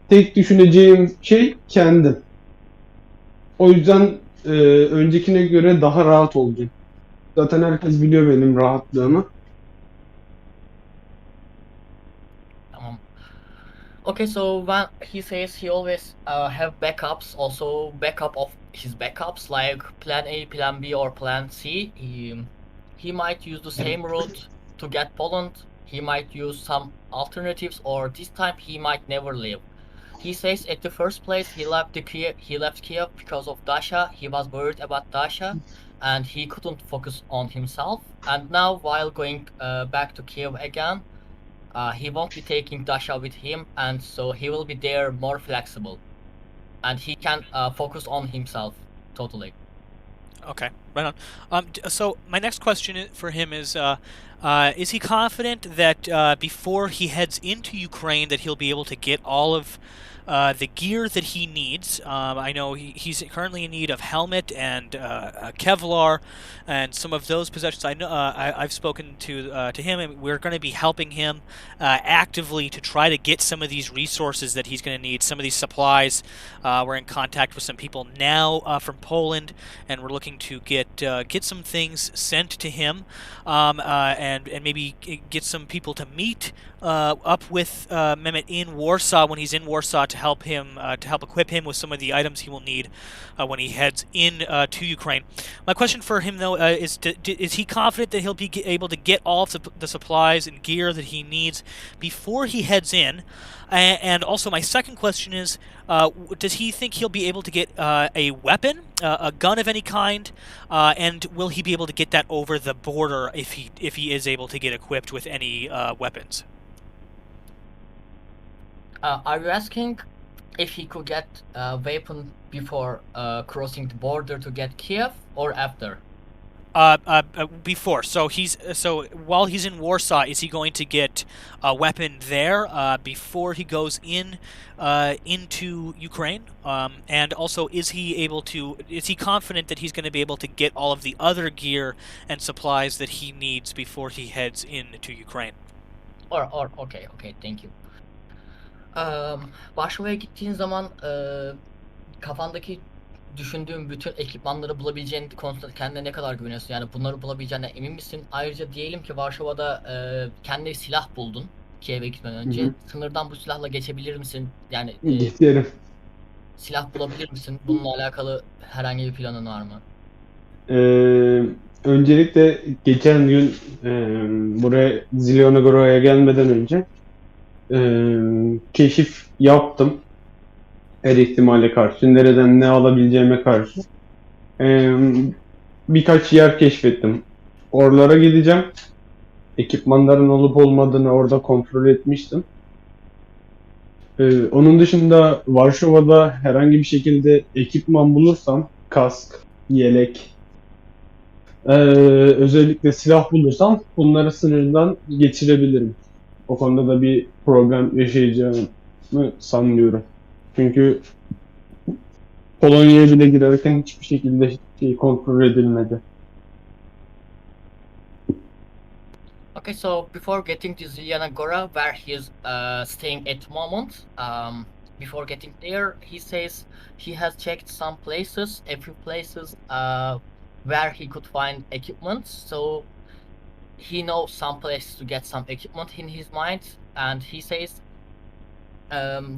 tek düşüneceğim şey kendim. O yüzden öncekine göre daha rahat olacağım. Zaten herkes biliyor benim rahatlığımı. Tamam. Okay, so when he says he always have backups, also backup of his backups, like plan A, plan B, or plan C. He might use the same route to get Poland. He might use some alternatives, or this time he might never leave. He says at the first place he left Kiev because of Dasha. He was worried about Dasha, and he couldn't focus on himself. And now, while going back to Kiev again, he won't be taking Dasha with him, and so he will be there more flexible, and he can focus on himself totally. Okay, right on. So my next question for him is he confident that before he heads into Ukraine that he'll be able to get all of the gear that he needs? I know he's currently in need of helmet and Kevlar and some of those possessions. I know I've spoken to him, and we're going to be helping him actively to try to get some of these resources that he's going to need, some of these supplies. We're in contact with some people now from Poland, and we're looking to get some things sent to him, and maybe get some people to meet up with Mehmet in Warsaw when he's in Warsaw to help equip him with some of the items he will need when he heads in to Ukraine. My question for him though is he confident that he'll be able to get all of the supplies and gear that he needs before he heads in? And also my second question is, does he think he'll be able to get a weapon, a gun of any kind, and will he be able to get that over the border if he is able to get equipped with any weapons? Are you asking if he could get a weapon before crossing the border to get Kiev, or after? Before. So while he's in Warsaw, is he going to get a weapon there before he goes into Ukraine? And also, is he confident that he's going to be able to get all of the other gear and supplies that he needs before he heads into Ukraine? Okay, thank you. Varşova'ya gittiğin zaman kafandaki düşündüğün bütün ekipmanları bulabileceğin konusunda kendine ne kadar güveniyorsun? Yani bunları bulabileceğine emin misin? Ayrıca diyelim ki Varşova'da kendine silah buldun Kiev'e gitmeden önce. Hı hı. Sınırdan bu silahla geçebilir misin? Yani Geçerim. silah bulabilir misin? Bununla alakalı herhangi bir planın var mı? Öncelikle geçen gün buraya Zilyonogora'ya gelmeden önce keşif yaptım. Her ihtimale karşı, nereden ne alabileceğime karşı. Birkaç yer keşfettim. Oralara gideceğim. Ekipmanların olup olmadığını orada kontrol etmiştim. Onun dışında Varşova'da herhangi bir şekilde ekipman bulursam, kask, yelek, özellikle silah bulursam bunları sınırdan geçirebilirim. O konuda da bir problem yaşayacağımı sanmıyorum. Çünkü Polonya'ya bile girerken hiçbir şekilde kontrol edilmedi. Okay, so before getting to Zelianagora, where he's staying at the moment, before getting there, he says he has checked some places, a few places where he could find equipment. So he knows some places to get some equipment in his mind, and he says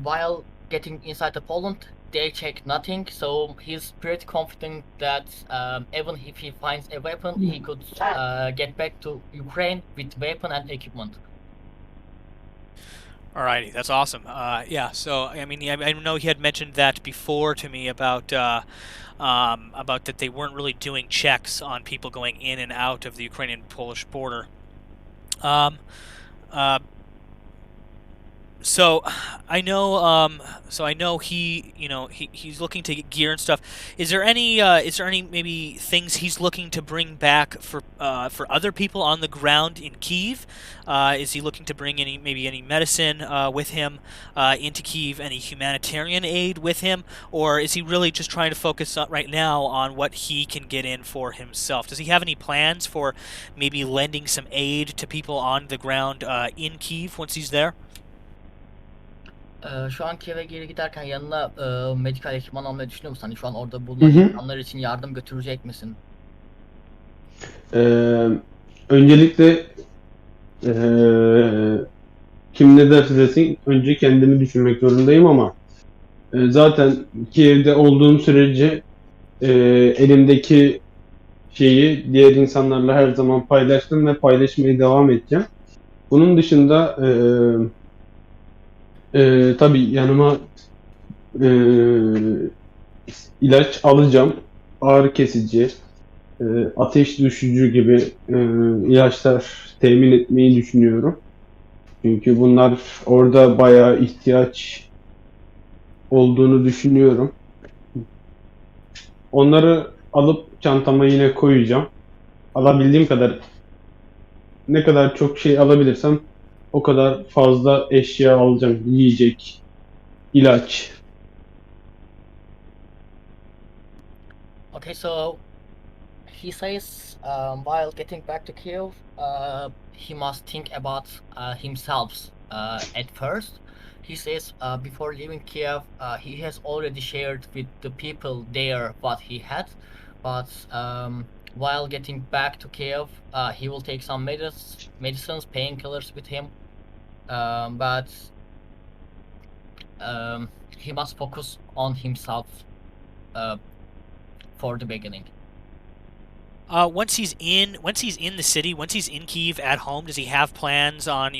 while getting inside the Poland, they check nothing. So he's pretty confident that even if he finds a weapon, he could get back to Ukraine with weapon and equipment. Alrighty, that's awesome. Yeah, so I mean, I know he had mentioned that before to me about that they weren't really doing checks on people going in and out of the Ukrainian-Polish border. So I know he's looking to get gear and stuff. Is there any maybe things he's looking to bring back for other people on the ground in Kyiv? Is he looking to bring any medicine with him into Kyiv, any humanitarian aid with him, or is he really just trying to focus right now on what he can get in for himself? Does he have any plans for maybe lending some aid to people on the ground in Kyiv once he's there? Şu an Kiev'e geri giderken yanına medikal ekipman almayı düşünüyor musun? Hani şu an orada bulunan insanlar için yardım götürecek misin? Öncelikle kim ne derse desin önce kendimi düşünmek zorundayım ama zaten Kiev'de olduğum sürece elimdeki şeyi diğer insanlarla her zaman paylaştım ve paylaşmaya devam edeceğim. Bunun dışında tabii yanıma e, ilaç alacağım. Ağrı kesici, ateş düşürücü gibi ilaçlar temin etmeyi düşünüyorum. Çünkü bunlar orada bayağı ihtiyaç olduğunu düşünüyorum. Onları alıp çantama yine koyacağım. Alabildiğim kadar, ne kadar çok şey alabilirsem o kadar fazla eşya alacağım. Yiyecek, ilaç. Okay, so he says while getting back to Kiev, he must think about himself at first. He says before leaving Kiev, he has already shared with the people there what he had, but while getting back to Kiev, he will take some medicines, painkillers with him, but he must focus on himself for the beginning. Once he's in the city, once he's in Kyiv at home, does he have plans on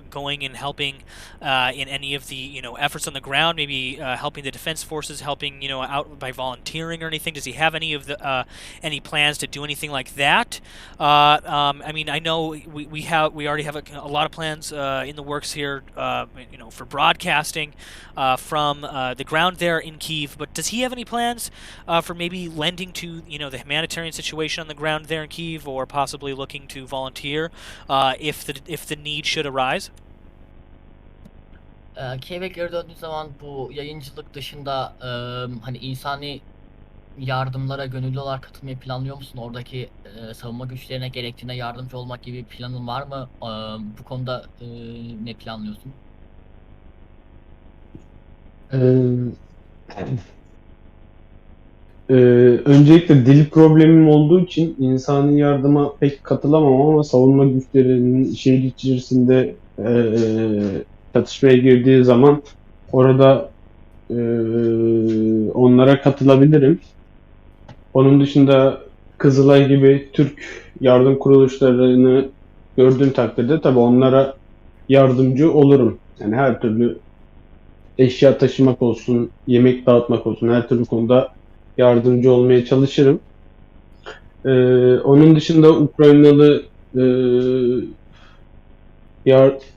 going and helping in any of the efforts on the ground? Maybe helping the defense forces, helping out by volunteering or anything. Does he have any of the any plans to do anything like that? I mean, I know we already have a lot of plans in the works here. For broadcasting from the ground there in Kyiv. But does he have any plans for maybe lending to the humanitarian situation on the ground there in Kyiv, or possibly looking to volunteer if the need should arise? Kiev'e geri döndüğü zaman bu yayıncılık dışında hani insani yardımlara gönüllü olarak katılmayı planlıyor musun? Oradaki savunma güçlerine gerektiğinde yardımcı olmak gibi bir planın var mı? Bu konuda ne planlıyorsun? Öncelikle dil problemim olduğu için insani yardıma pek katılamam ama savunma güçlerinin şehir içerisinde çatışmaya girdiği zaman orada onlara katılabilirim. Onun dışında Kızılay gibi Türk yardım kuruluşlarını gördüğüm takdirde tabii onlara yardımcı olurum. Yani her türlü eşya taşımak olsun, yemek dağıtmak olsun, her türlü konuda yardımcı olmaya çalışırım. Onun dışında Ukraynalı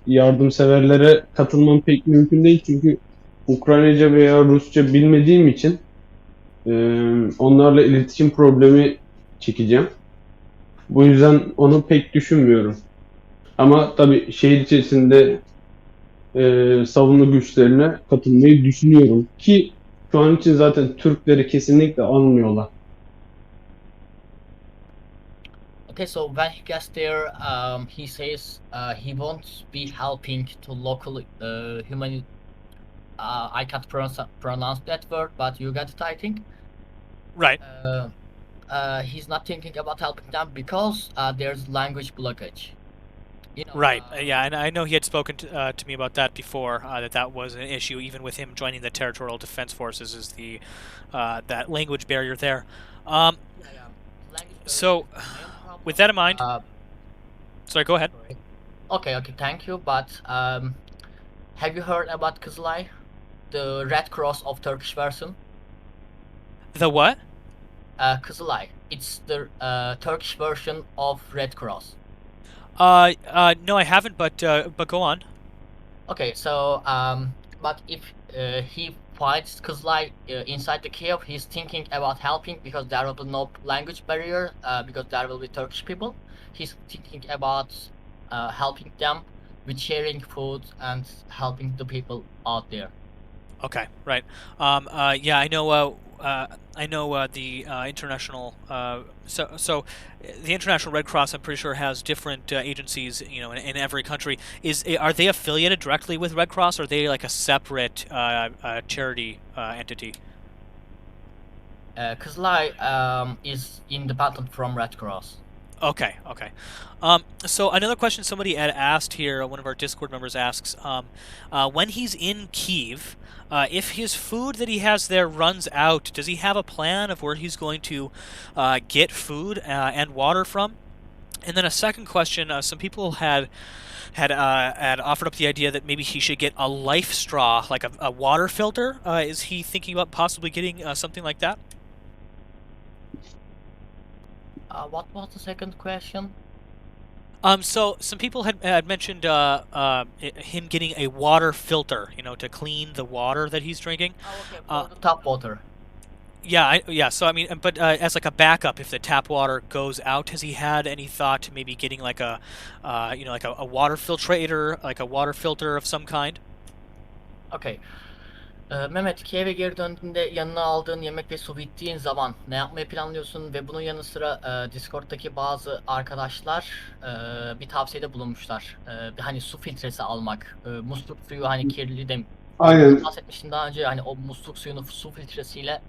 yardımseverlere katılmam pek mümkün değil çünkü Ukraynaca veya Rusça bilmediğim için onlarla iletişim problemi çekeceğim. Bu yüzden onu pek düşünmüyorum. Ama tabii şehir içerisinde savunma güçlerine katılmayı düşünüyorum ki şu an için zaten Türkleri kesinlikle almıyorlar. Okay, so when he gets there, he says he won't be helping to local human. I can't pronounce that word, but you get it, I think. Right. He's not thinking about helping them because there's language blockage. Right. Yeah, and I know he had spoken to me about that before. That was an issue, even with him joining the territorial defense forces, is the that language barrier there. So, with that in mind, sorry, go ahead. Okay, thank you. But have you heard about Kızılay, the Red Cross of Turkish version? The what? Kızılay. It's the Turkish version of Red Cross. No, I haven't, but go on. Okay, so but if he finds Kızılay inside the Kiev, he's thinking about helping because there will be no language barrier because there will be Turkish people. He's thinking about helping them with sharing food and helping the people out there. Okay, right. Yeah, I know. I know the international. So the International Red Cross, I'm pretty sure, has different agencies. In every country. Are they affiliated directly with Red Cross, or are they like a separate charity entity? Kızılay is independent from Red Cross. Okay, okay. So another question somebody had asked here, one of our Discord members asks, when he's in Kyiv, if his food that he has there runs out, does he have a plan of where he's going to get food and water from? And then a second question, some people had offered up the idea that maybe he should get a life straw, like a water filter. Is he thinking about possibly getting something like that? What was the second question? So some people had mentioned him getting a water filter, to clean the water that he's drinking. Oh, okay, for the tap water. Yeah. So I mean, but as like a backup, if the tap water goes out, has he had any thought to maybe getting like a water filtrator, like a water filter of some kind? Okay. Mehmet, Kiev'e geri döndüğünde yanına aldığın yemek ve su bittiğin zaman ne yapmayı planlıyorsun ve bunun yanı sıra Discord'daki bazı arkadaşlar bir tavsiyede bulunmuşlar. Hani su filtresi almak, musluk suyu hani kirli de Aynen. bahsetmiştim daha önce, hani o musluk suyunu su filtresiyle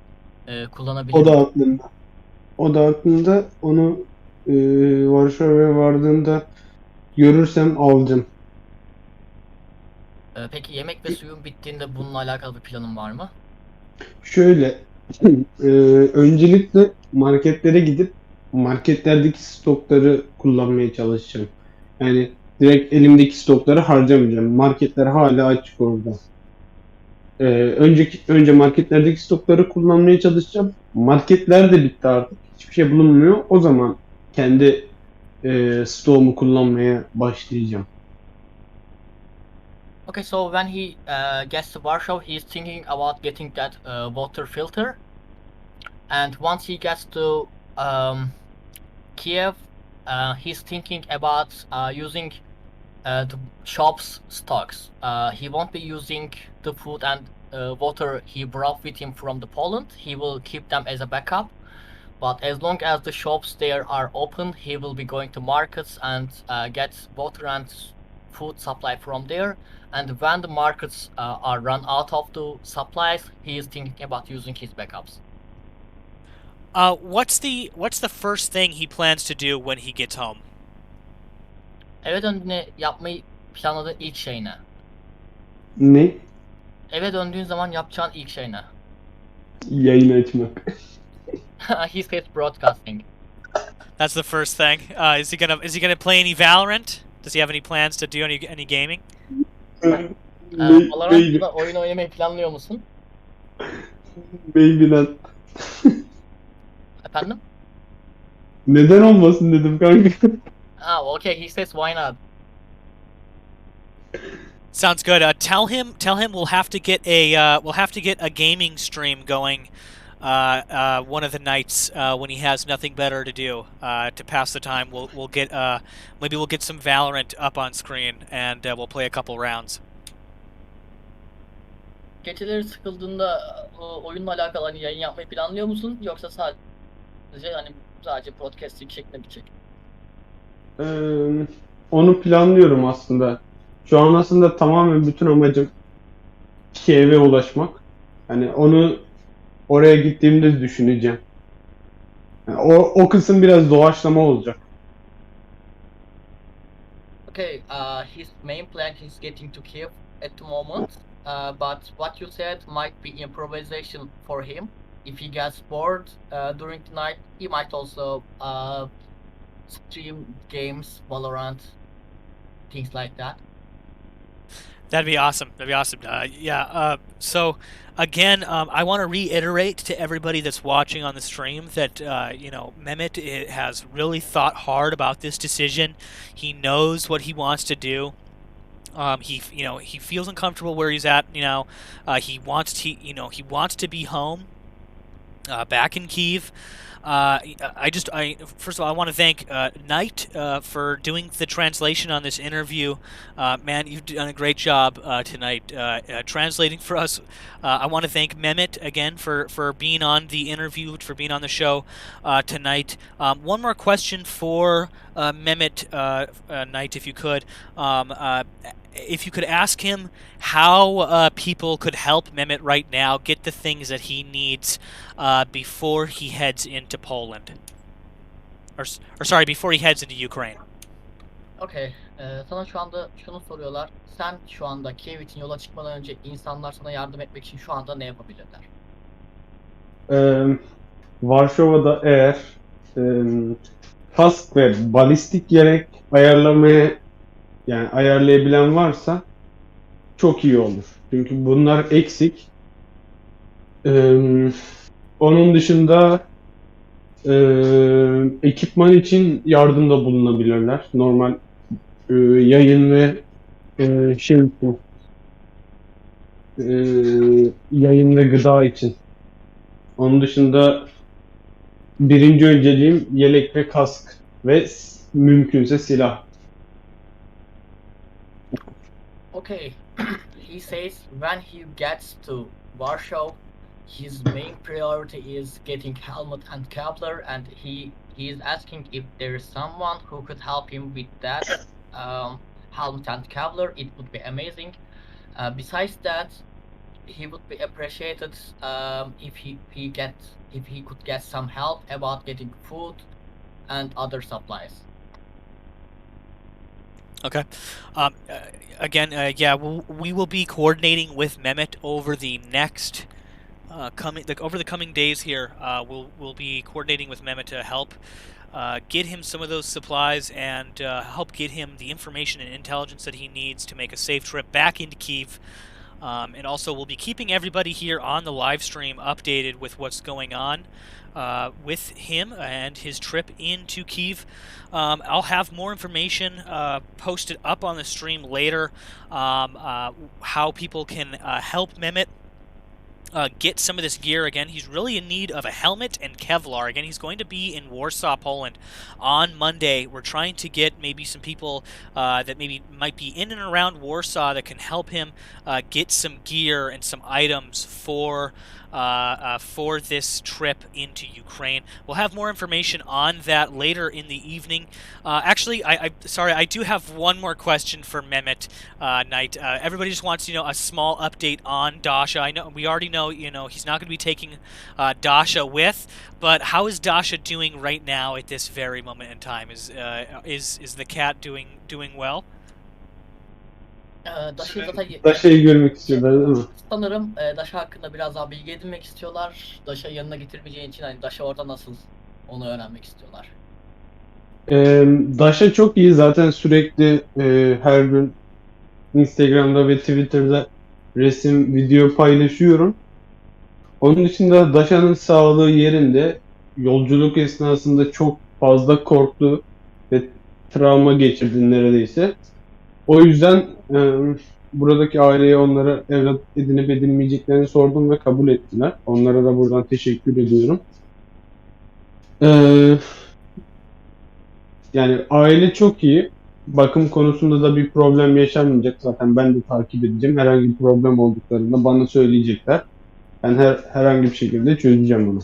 O kullanabilirim. da aklımda. O da aklımda. Onu Varşova'ya vardığımda görürsem alacağım. Peki yemek ve suyun bittiğinde bununla alakalı bir planın var mı? Şöyle, öncelikle marketlere gidip marketlerdeki stokları kullanmaya çalışacağım. Yani direkt elimdeki stokları harcamayacağım. Marketler hala açık orada. Önce marketlerdeki stokları kullanmaya çalışacağım. Marketler de bitti artık. Hiçbir şey bulunmuyor. O zaman kendi stoğumu kullanmaya başlayacağım. Okay, so when he gets to Warsaw, he's thinking about getting that water filter, and once he gets to Kiev, he's thinking about using the shop's stocks. He won't be using the food and water he brought with him from the Poland. He will keep them as a backup. But as long as the shops there are open, he will be going to markets and get water and food supply from there. And when the markets are run out of the supplies, he is thinking about using his backups. What's the first thing he plans to do when he gets home? Eve döndüğünde yapmayı planladığın ilk şey ne? Ne? Eve döndüğün zaman yapacağın ilk şey ne? Yayın açmak. He says broadcasting. That's the first thing. Is he gonna play any Valorant? Does he have any plans to do any gaming? Valorant'ta oyun oynamayı planlıyor musun? Maybe not. Efendim? Neden olmasın dedim kanka. Okay, he says why not? Sounds good. Tell him we'll have to get a gaming stream going one of the nights when he has nothing better to do to pass the time. We'll get maybe we'll get some Valorant up on screen and we'll play a couple rounds. Geceleri sıkıldığında oyunla alakalı hani yayın yapmayı planlıyor musun? Yoksa sadece podcasting şeklinde bitecek? Onu planlıyorum aslında. Şu an aslında tamamen bütün amacım Kiev'e ulaşmak. Hani onu oraya gittiğimde düşüneceğim. Yani o kısım biraz doğaçlama olacak. Okay, his main plan is getting to Kiev at the moment, but what you said might be improvisation for him. If he gets bored during the night, he might also stream games, Valorant, things like that. That'd be awesome. So again, I want to reiterate to everybody that's watching on the stream that Mehmet has really thought hard about this decision. He knows what he wants to do. He feels uncomfortable where he's at. He wants to be home, back in Kyiv. First of all, I want to thank Knight for doing the translation on this interview. Man, you've done a great job tonight translating for us. I want to thank Mehmet again for being on the interview, for being on the show tonight. One more question for Mehmet, Knight, if you could. If you could ask him how people could help Mehmet right now get the things that he needs before he heads into Poland. or sorry, before he heads into Ukraine. Okay. Sana şu anda şunu soruyorlar. Sen şu anda Kiev için yola çıkmadan önce insanlar sana yardım etmek için şu anda ne yapabilirler? Varşova'da eğer kask ve balistik yelek ayarlayabilen varsa çok iyi olur. Çünkü bunlar eksik. Onun dışında ekipman için yardımda bulunabilirler. Normal yayın ve yayın ve gıda için. Onun dışında birinci önceliğim yelek ve kask ve mümkünse silah. Okay. He says when he gets to Warsaw, his main priority is getting helmet and Kevlar, and he is asking if there is someone who could help him with that helmet and Kevlar. It would be amazing. Besides that, he would be appreciated if he could get some help about getting food and other supplies. Okay. Again, yeah, we will be coordinating with Mehmet over the next over the coming days here. We'll be coordinating with Mehmet to help get him some of those supplies and help get him the information and intelligence that he needs to make a safe trip back into Kyiv. And also, we'll be keeping everybody here on the live stream updated with what's going on with him and his trip into Kyiv. I'll have more information posted up on the stream later, how people can help Mehmet get some of this gear. Again, he's really in need of a helmet and Kevlar. Again, he's going to be in Warsaw, Poland on Monday. We're trying to get maybe some people that maybe might be in and around Warsaw that can help him get some gear and some items for this trip into Ukraine. We'll have more information on that later in the evening. Actually, sorry, I do have one more question for Mehmet Knight. Everybody just wants a small update on Dasha. I know we already know he's not going to be taking Dasha with, but how is Dasha doing right now at this very moment in time? Is the cat doing well? Daşa'yı görmek istiyorlar değil mi? Sanırım Dasha hakkında biraz daha bilgi edinmek istiyorlar. Dasha'yı yanına getirmeyeceğin için hani Dasha orada nasıl onu öğrenmek istiyorlar. Dasha çok iyi. Zaten sürekli her gün Instagram'da ve Twitter'da resim, video paylaşıyorum. Onun dışında Dasha'nın sağlığı yerinde. Yolculuk esnasında çok fazla korktu ve travma geçirdi neredeyse. O yüzden buradaki aileye onlara evlat edinip edinmeyeceklerini sordum ve kabul ettiler. Onlara da buradan teşekkür ediyorum. Yani aile çok iyi. Bakım konusunda da bir problem yaşanmayacak. Zaten ben de takip edeceğim. Herhangi bir problem olduklarında bana söyleyecekler. Ben herhangi bir şekilde çözeceğim bunu.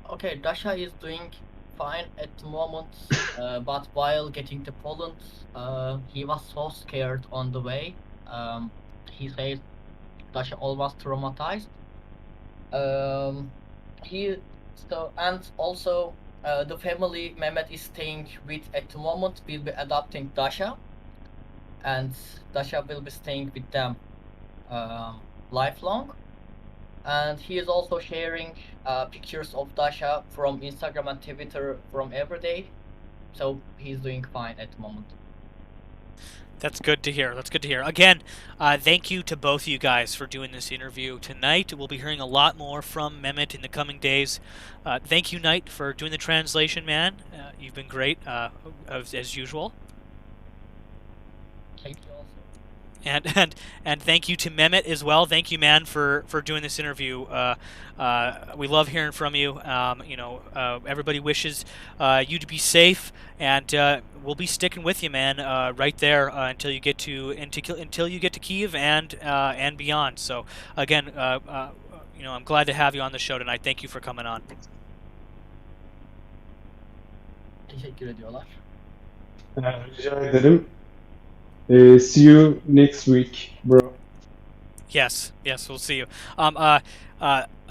Okay, Dasha is doing fine at the moment, but while getting to Poland, he was so scared on the way. He says Dasha almost traumatized. And also the family Mehmet is staying with at the moment will be adopting Dasha, and Dasha will be staying with them lifelong. And he is also sharing pictures of Dasha from Instagram and Twitter from every day. So he's doing fine at the moment. That's good to hear. That's good to hear. Again, thank you to both of you guys for doing this interview tonight. We'll be hearing a lot more from Mehmet in the coming days. Thank you, Knight, for doing the translation, man. You've been great, as usual. Thank you also. And thank you to Mehmet as well. Thank you, man, for doing this interview. We love hearing from you. Everybody wishes you to be safe, and we'll be sticking with you, man, right there until you get to Kyiv and beyond. So again, I'm glad to have you on the show tonight. Thank you for coming on. Teşekkür ediyorlar. Rica ederim. See you next week, bro. Yes, we'll see you.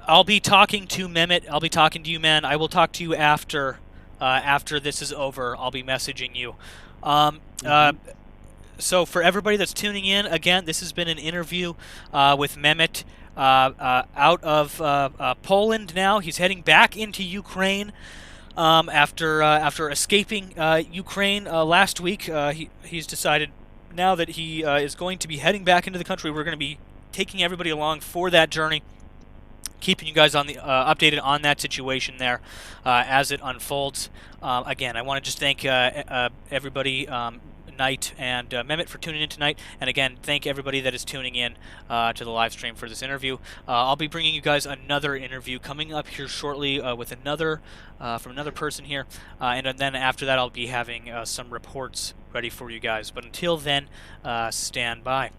I'll be talking to Mehmet. I'll be talking to you, man. I will talk to you after this is over. I'll be messaging you. So for everybody that's tuning in, again, this has been an interview with Mehmet out of Poland now. He's heading back into Ukraine after escaping Ukraine last week. He's decided now that he is going to be heading back into the country. We're going to be taking everybody along for that journey, keeping you guys on the updated on that situation there as it unfolds. Again, I want to just thank everybody, Knight and Mehmet, for tuning in tonight, and again, thank everybody that is tuning in to the live stream for this interview. I'll be bringing you guys another interview coming up here shortly with another from another person here, and then after that, I'll be having some reports ready for you guys. But until then, stand by.